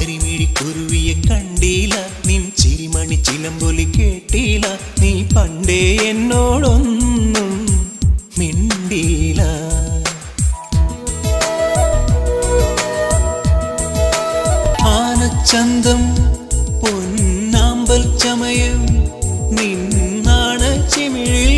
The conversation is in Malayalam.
കരിമിഴിക്കുരുവിയെ കണ്ടീല, നിൻ ചിരിമണി ചിലമ്പൊലി കേട്ടീല, നീ പണ്ടേ എന്നോടൊന്നും മിണ്ടീല. ആനച്ചന്തം പൊന്നാമ്പൽ ചമയം നിന്നാണ് ചിമിഴിൽ